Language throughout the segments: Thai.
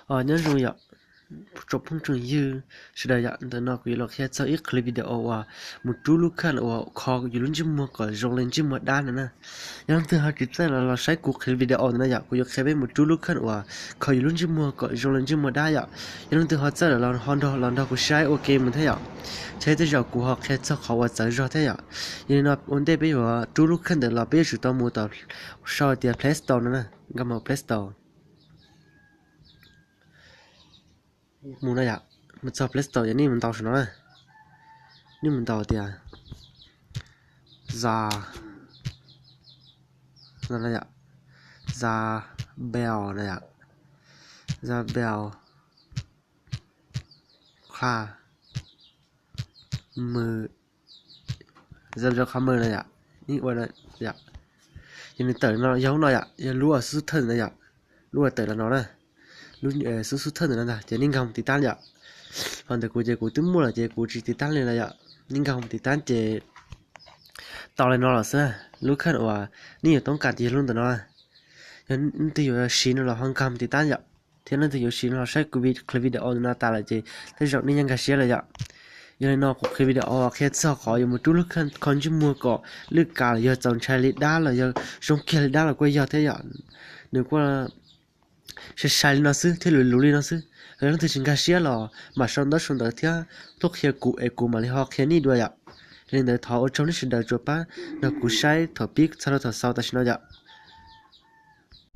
nhớ rồi ạ chụp phong trào như sẽ đại diện từ nó cũng là khi cho ít clip video và một chú lúc khác và khó có những chim mua có rong lên chim mua đan nữa nhưng thứ hai chỉ là sai cuộc clip video này ạ cũng có một chú lúc khác và có những chim mua có rong lên chim mua đan ạ nhưng thứ hai là Honda cũng sai ok mình thấy ạใช้ที่เรากูหอกแค่เจ้าเขาว่าจะรอดได้อ่ะยังนะวันเดียไปว่าจูลูกขึ้นเดี๋ยวเราไปสู่ตัวมูต่อชอบเดีย Play Store นั่นนะก็มา Play Store มูนะอยากมันชอบ Play Store อย่างนี้มันต่อชนะนี่มันต่อเดียซานั่นนะอยากซาเบลนะอยากซาเบลคลามือgiờ cho khám mơ này ạ ní gọi là dạ giờ mình tởi nó giống này ạ giờ lúa sứ thân này ạ lúa tởi là nó này lúa sứ thân này nè giờ ninh không titan ạ còn từ cuối giờ cuối tính mua là giờ cuối chỉ titan này ạ ninh không titan giờ tàu này nó là sao lúa khăn và ní ở tông cạn giờ luôn từ nó giờ từ giờ xin là hoàng cam titan ạ thế nên từ giờ xin là sẽ clip video nó ta là gì thế rồi ninh cái xe là ạยังนอกก็คือวิดีโอแค่สขออยู่มาดูลูกคอนจูมัวก็ลูกกาเลยจงใช้ลิด้าเลยชงเคียลิด้าเลยก็ยอดเท่าอย่างนึกว่าใช้ลินอซื้อที่รู้ลินอซื้อเฮ้ยนั่นคือสินค้าเสียหรอมาชนต่อเที่ยทุกเคียกูมาเลยฮอกเคียนี่ด้วยอ่ะเรื่องเดี๋ยวถอดชงนี่สินเดียวจบป่ะนักกูใช้ถอดปีกถ้าเราถอดเสาแต่สินอ่ะ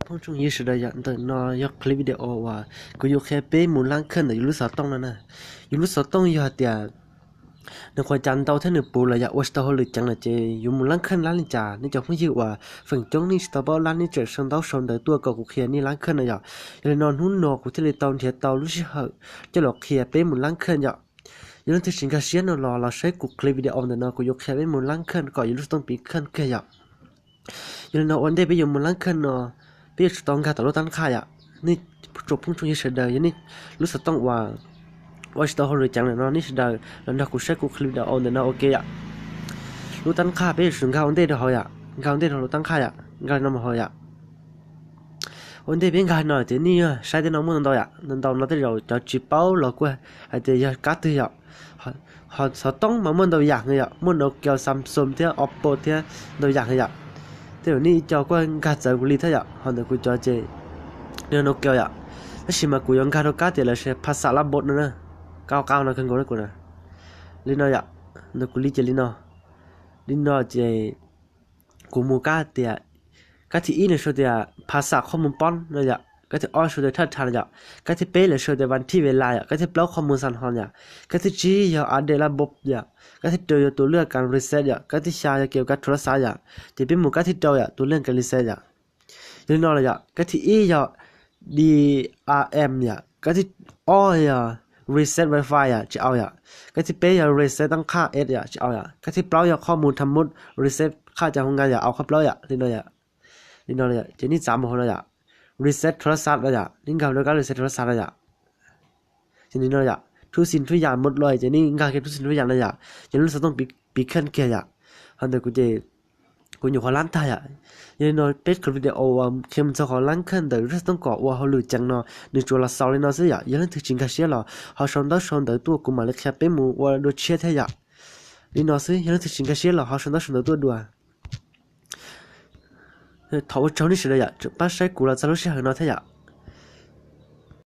พวกจงยี่สิบเดียวแต่นอยกคลิปวิดีโอว่ากูยกแค่เป้หมุนล่างขึ้นแต่ยูรู้สอต้องนั่นน่ะยูรู้สอต้องยอดเดียในความจันทร์ที่หนึ่งปูเลยอยากว่าสตอหรือจังเลยเจอยู่มุมล้างขึ้นล้างนี่จ่านี่จะพูดยืดว่าฝั่งจงนี่สตอบ้าล้างนี่เจอชนเต้าชนเดือตัวกับกูเขียนนี่ล้างขึ้นเลยอยากยังนอนหุ้นนอกูที่เลยตอนเทียเต้ารู้สึกเหอะจะหลอกเขียเป้มุมล้างขึ้นอยากยังที่สิงคโปร์นอเราใช้กูคลิปวิดีโอเดินกูยกเขียเป้มุมล้างขึ้นก่อนยังรู้ต้องปีขึ้นเขียอยากยังนอวันเดย์ไปอยู่มุมล้างขึ้นนอไปอยู่ตอนการต่อรถตั้งค่ายอ่ะนี่จบพุ่งชงยี่สิบเดือนยังนี่รู้สึกต้องว่าว่าสตอหรือจังเลยนี่สุดาแล้วนักกูใช้กูคลิปเดียวเอาเดินโอเคอ่ะรู้ตั้งค่าไปถึงเขาวันเดียวเขาอ่ะเขาวันเดียวรู้ตั้งค่าอ่ะเขาน้ำเขาอ่ะวันเดียวเป็นเขาหน่อยแต่นี่อ่ะใช้ที่น้องมึงนั่นต่ออ่ะนั่นต่อนั่นที่เราจะจีบเป้าหรอกว่าไอ้เดี๋ยวกัดที่อ่ะเขาต้องมามึงตัวอย่างเลยอ่ะมึงเอาเกี่ยวซัมซุงที่ Oppo ที่ตัวอย่างเลยอ่ะเดี๋ยวนี้เจ้าก็กัดใจกูรีเท่าอ่ะเขาเดี๋ยวกูจะเจเนี่ยนกเกี่ยวอ่ะแล้วชิมากูยังกัดตัวกัดเดี๋ยวเราใช้ภาษาลับบทนะcao nó không có được nè linh nói ạ nó cũng lý linh nói chỉ cũng mua cái thì ít là số thìภาษาข้อมูลป้อนเลยạ cái thì ở số thì thật thà ạ cái thì bé là số thìวันที่เวลาạ cái thì block ข้อมูลสั่นหอนạ cái thìจีอย่าอัปเดตระบบạ cái thìตัวเลือกการ reset ạ cáiที่ใช้เกี่ยวกับโทรศัพท์ạที่เป็นหมู่cáiที่ตัวạตัวเรื่องการ reset ạ linh nói là ạ cái thì e ạ DRM ạ cái thì o ạ reset wifi อ่ะจะเอาอ่ะก็ที่เป้ย reset ตั้งค่า s อ่ะจะเอาอ่ะก็ที่เปล่าข้อมูลทำมุด reset ค่าจากโรงงานอ่ะเอาเข้าเปล่าอ่ะนี่น้อยอ่ะเจนี่จำหัวเลยอ่ะ reset โทรศัพท์เลยอ่ะนี่เขาเรียกว่า reset โทรศัพท์เลยอ่ะเจนี่น้อยอ่ะทุกสิ่งทุกอย่างหมดเลยเจนี่การเก็บทุกสิ่งทุกอย่างเลยอ่ะเจนี่ต้องปีขึ้นเกียร์อ่ะฮันเดกูอยู่ขอร้านไทยอ่ะยังนอนเป็ดคลิปวิดีโอว่าเข้มจะขอร้านขึ้นแต่รู้ต้องก่อว่าเขาหลุดจังเนาะในจัวละสาวเลยเนาะสิอ่ะยังถึงจริงกันเสียหรอเขาชนแต่ตัวกูมาเลยแค่เป็นหมูว่าโดนเชี่ยเท่านี่เนาะสิยังถึงจริงกันเสียหรอเขาชนแต่ตัวด้วยถอดเจ้านี่สิเลยอ่ะจะป้าใช้กูละจะรู้เสียเหรอเนาะเท่า